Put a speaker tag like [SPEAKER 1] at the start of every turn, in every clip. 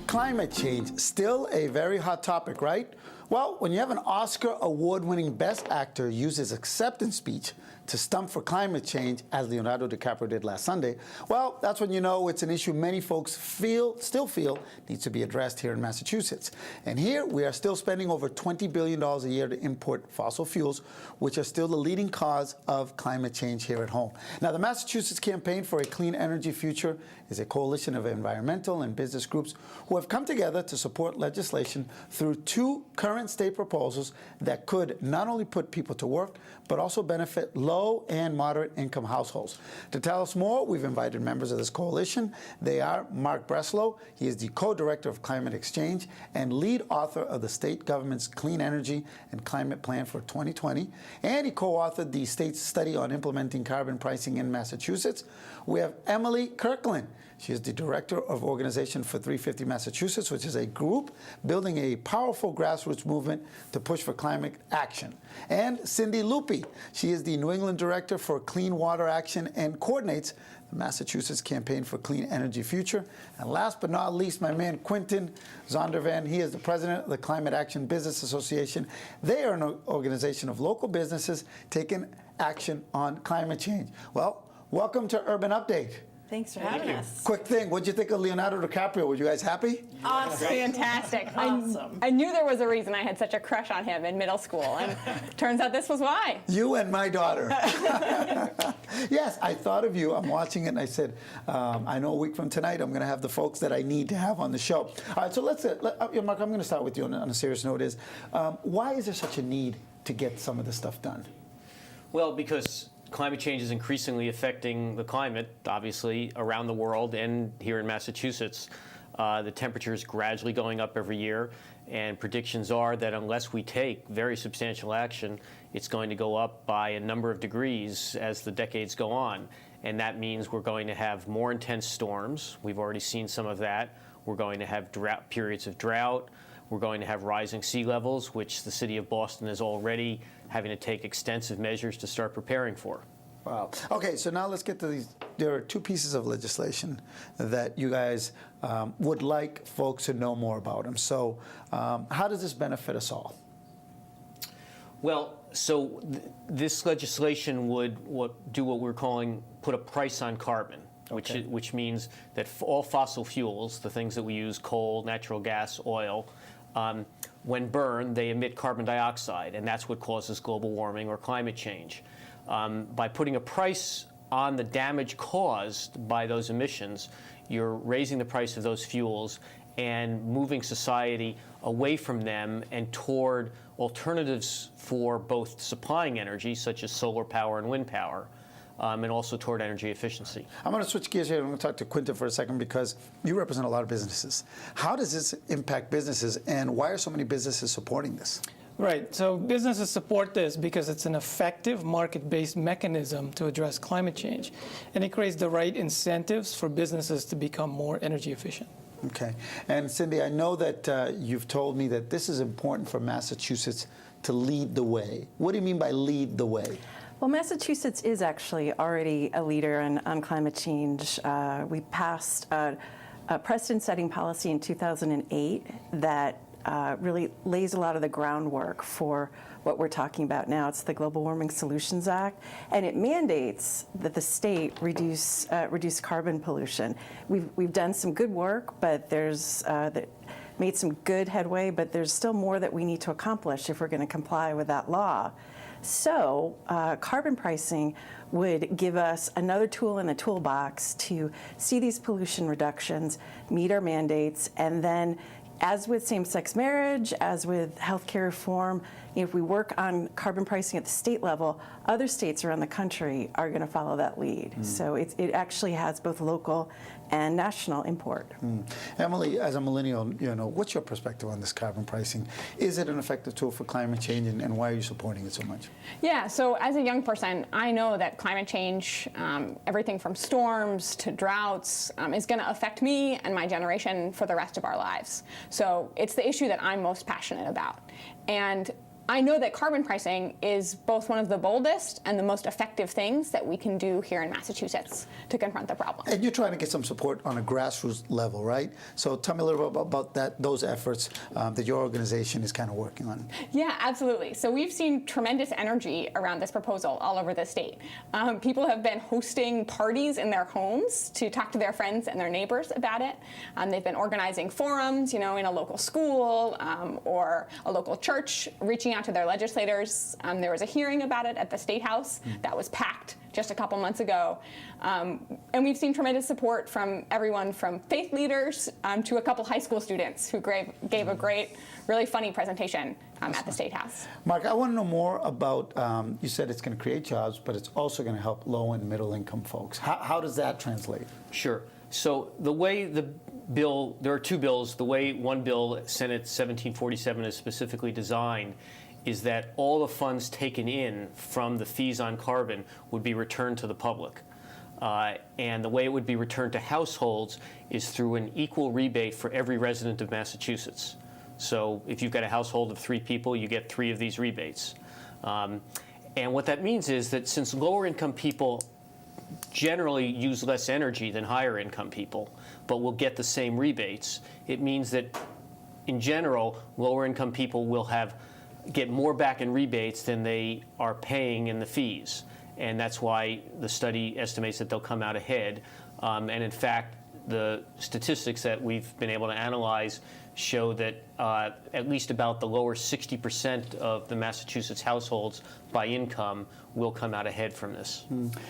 [SPEAKER 1] Climate change, still a very hot topic, right? Well, when you have an Oscar award-winning Best Actor use his acceptance speech to stump for climate change, as Leonardo DiCaprio did last Sunday, well, that's when you know it's an issue many folks still feel needs to be addressed here in Massachusetts. And here we are still spending over $20 billion a year to import fossil fuels, which are still the leading cause of climate change here at home. Now, the Massachusetts Campaign for a Clean Energy Future is a coalition of environmental and business groups who have come together to support legislation through two current state proposals that could not only put people to work, but also benefit low and moderate income households. To tell us more, we've invited members of this coalition. They are Marc Breslow. He is the co-director of Climate Exchange and lead author of the state government's Clean Energy and Climate Plan for 2020. And he co-authored the state's study on implementing carbon pricing in Massachusetts. We have Emily Kirkland. She is the director of Organization for 350 Massachusetts, which is a group building a powerful grassroots movement to push for climate action. And Cindy Luppi. She is the New England director for Clean Water Action and coordinates the Massachusetts Campaign for Clean Energy Future. And last but not least, my man Quinton Zondervan. He is the president of the Climate Action Business Association. They are an organization of local businesses taking action on climate change. Well, welcome to Urban Update.
[SPEAKER 2] Thanks for having us.
[SPEAKER 1] Quick thing, what'd you think of Leonardo DiCaprio? Were you guys happy?
[SPEAKER 2] Awesome.
[SPEAKER 3] Fantastic.
[SPEAKER 2] Awesome.
[SPEAKER 3] I knew there was a reason I had such a crush on him in middle school, and turns out this was why.
[SPEAKER 1] You and my daughter. Yes, I thought of you. I'm watching it, and I said, I know a week from tonight I'm going to have the folks that I need to have on the show. All right, so let's, Marc, I'm going to start with you on a serious note. Is why is there such a need to get some of this stuff done?
[SPEAKER 4] Well, because climate change is increasingly affecting the climate, obviously, around the world and here in Massachusetts. The temperature is gradually going up every year, and predictions are that unless we take very substantial action, it's going to go up by a number of degrees as the decades go on. And that means we're going to have more intense storms. We've already seen some of that. We're going to have periods of drought. We're going to have rising sea levels, which the city of Boston is already having to take extensive measures to start preparing for.
[SPEAKER 1] Wow. Okay, so now let's get to these. There are two pieces of legislation that you guys would like folks to know more about them. So how does this benefit us all?
[SPEAKER 4] Well, so this legislation would do what we're calling put a price on carbon. Okay. Which means that all fossil fuels, the things that we use, coal, natural gas, oil, when burned, they emit carbon dioxide, and that's what causes global warming or climate change. By putting a price on the damage caused by those emissions, you're raising the price of those fuels and moving society away from them and toward alternatives for both supplying energy, such as solar power and wind power, and also toward energy efficiency.
[SPEAKER 1] I'm going to switch gears here. I'm going to talk to Quinton for a second because you represent a lot of businesses. How does this impact businesses, and why are so many businesses supporting this?
[SPEAKER 5] Right. So businesses support this because it's an effective market-based mechanism to address climate change, and it creates the right incentives for businesses to become more energy efficient.
[SPEAKER 1] Okay. And Cindy, I know that you've told me that this is important for Massachusetts to lead the way. What do you mean by lead the way?
[SPEAKER 2] Well, Massachusetts is actually already a leader on climate change. We passed a precedent-setting policy in 2008 that really lays a lot of the groundwork for what we're talking about now. It's the Global Warming Solutions Act, and it mandates that the state reduce carbon pollution. We've done some good work, but there's made some good headway, but there's still more that we need to accomplish if we're going to comply with that law. So carbon pricing would give us another tool in the toolbox to see these pollution reductions, meet our mandates, and then, as with same-sex marriage, as with healthcare reform, if we work on carbon pricing at the state level, other states around the country are going to follow that lead. So it actually has both local and national import.
[SPEAKER 1] Emily, as a millennial, what's your perspective on this carbon pricing? Is it an effective tool for climate change, and why are you supporting it so much?
[SPEAKER 3] Yeah, so as a young person, I know that climate change, everything from storms to droughts, is going to affect me and my generation for the rest of our lives. So it's the issue that I'm most passionate about. And I know that carbon pricing is both one of the boldest and the most effective things that we can do here in Massachusetts to confront the problem.
[SPEAKER 1] And you're trying to get some support on a grassroots level, right? So tell me a little bit about those efforts that your organization is kind of working on.
[SPEAKER 3] Yeah, absolutely. So we've seen tremendous energy around this proposal all over the state. People have been hosting parties in their homes to talk to their friends and their neighbors about it. They've been organizing forums, in a local school or a local church, reaching out to their legislators. There was a hearing about it at the State House that was packed just a couple months ago. And we've seen tremendous support from everyone from faith leaders to a couple high school students who gave a great, really funny presentation at the State House.
[SPEAKER 1] Marc, I want to know more about, you said it's going to create jobs, but it's also going to help low and middle income folks. How does that translate?
[SPEAKER 4] Sure. So the way the bill, there are two bills. The way one bill, Senate 1747, is specifically designed is that all the funds taken in from the fees on carbon would be returned to the public. And the way it would be returned to households is through an equal rebate for every resident of Massachusetts. So if you've got a household of 3 people, you get 3 of these rebates. And what that means is that since lower income people generally use less energy than higher income people, but will get the same rebates, it means that in general, lower income people will get more back in rebates than they are paying in the fees. And that's why the study estimates that they'll come out ahead. And in fact, the statistics that we've been able to analyze show that at least about the lower 60% of the Massachusetts households by income will come out ahead from this.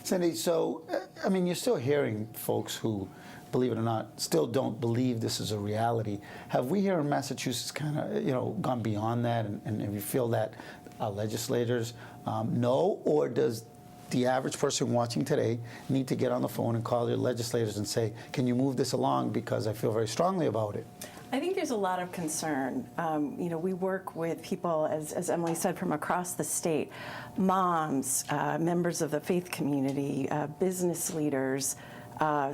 [SPEAKER 1] Cindy, so, I mean, you're still hearing folks who, believe it or not, still don't believe this is a reality. Have we here in Massachusetts kind of, gone beyond that, and you feel that our legislators know, or does the average person watching today need to get on the phone and call their legislators and say, can you move this along because I feel very strongly about it?
[SPEAKER 2] I think there's a lot of concern. We work with people, as Emily said, from across the state, moms, members of the faith community, business leaders,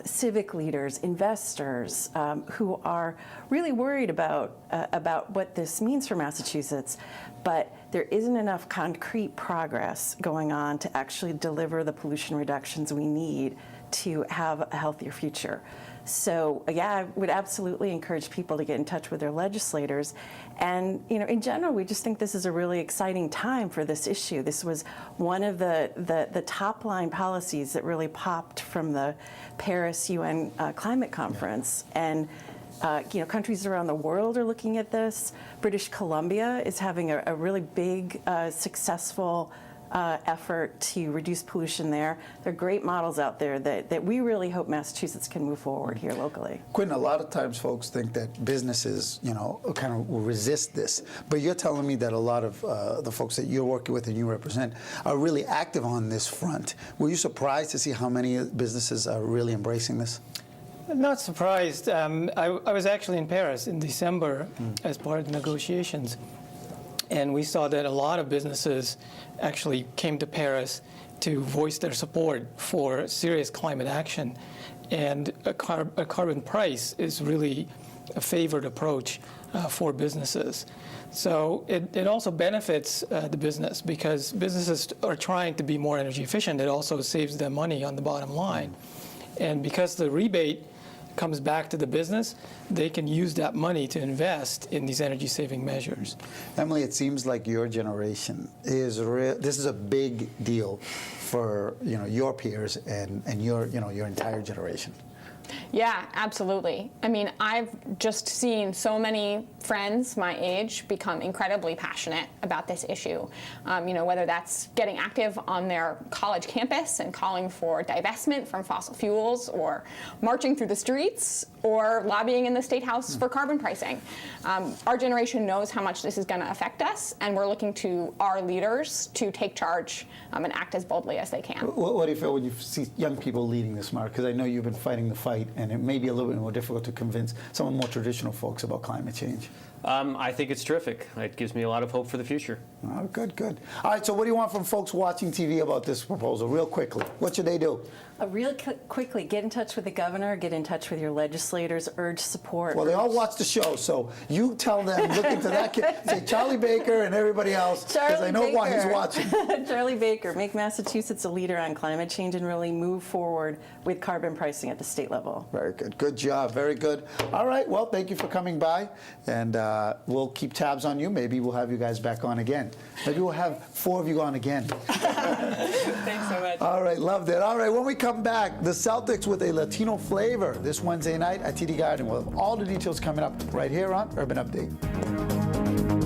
[SPEAKER 2] civic leaders, investors, who are really worried about what this means for Massachusetts, but there isn't enough concrete progress going on to actually deliver the pollution reductions we need to have a healthier future. So yeah, I would absolutely encourage people to get in touch with their legislators. And in general, we just think this is a really exciting time for this issue. This was one of the top line policies that really popped from the Paris UN climate conference. And countries around the world are looking at this. British Columbia is having a really big, successful effort to reduce pollution there. There are great models out there that we really hope Massachusetts can move forward here locally.
[SPEAKER 1] Quinton, a lot of times folks think that businesses, kind of will resist this, but you're telling me that a lot of the folks that you're working with and you represent are really active on this front. Were you surprised to see how many businesses are really embracing this?
[SPEAKER 5] Not surprised. I was actually in Paris in December as part of the negotiations. And we saw that a lot of businesses actually came to Paris to voice their support for serious climate action. And a carbon price is really a favored approach for businesses. So it also benefits the business because businesses are trying to be more energy efficient. It also saves them money on the bottom line. And because the rebate comes back to the business, they can use that money to invest in these energy-saving measures.
[SPEAKER 1] Emily, it seems like your generation is this is a big deal for your peers and your your entire generation.
[SPEAKER 3] Yeah, absolutely. I mean, I've just seen so many friends my age become incredibly passionate about this issue. Whether that's getting active on their college campus and calling for divestment from fossil fuels, or marching through the streets, or lobbying in the State House for carbon pricing. Our generation knows how much this is going to affect us, and we're looking to our leaders to take charge and act as boldly as they can.
[SPEAKER 1] What do you feel when you see young people leading this, Marc? Because I know you've been fighting the fight, and it may be a little bit more difficult to convince some of the more traditional folks about climate change.
[SPEAKER 4] I think it's terrific. It gives me a lot of hope for the future.
[SPEAKER 1] Oh, good, good. All right, so what do you want from folks watching TV about this proposal, real quickly? What should they do?
[SPEAKER 2] Quickly, get in touch with the governor, get in touch with your legislators, urge support.
[SPEAKER 1] Well, they all watch the show, so you tell them, look into that kid, say Charlie Baker and everybody else, because I know why he's watching.
[SPEAKER 2] Charlie Baker, make Massachusetts a leader on climate change and really move forward with carbon pricing at the state level.
[SPEAKER 1] Very good. Good job. Very good. All right. Well, thank you for coming by, and we'll keep tabs on you. Maybe we'll have you guys back on again. Maybe we'll have 4 of you on again.
[SPEAKER 3] Thanks so much.
[SPEAKER 1] All right. Loved it. All right. When we come back, the Celtics with a Latino flavor this Wednesday night at TD Garden. We'll have all the details coming up right here on Urban Update.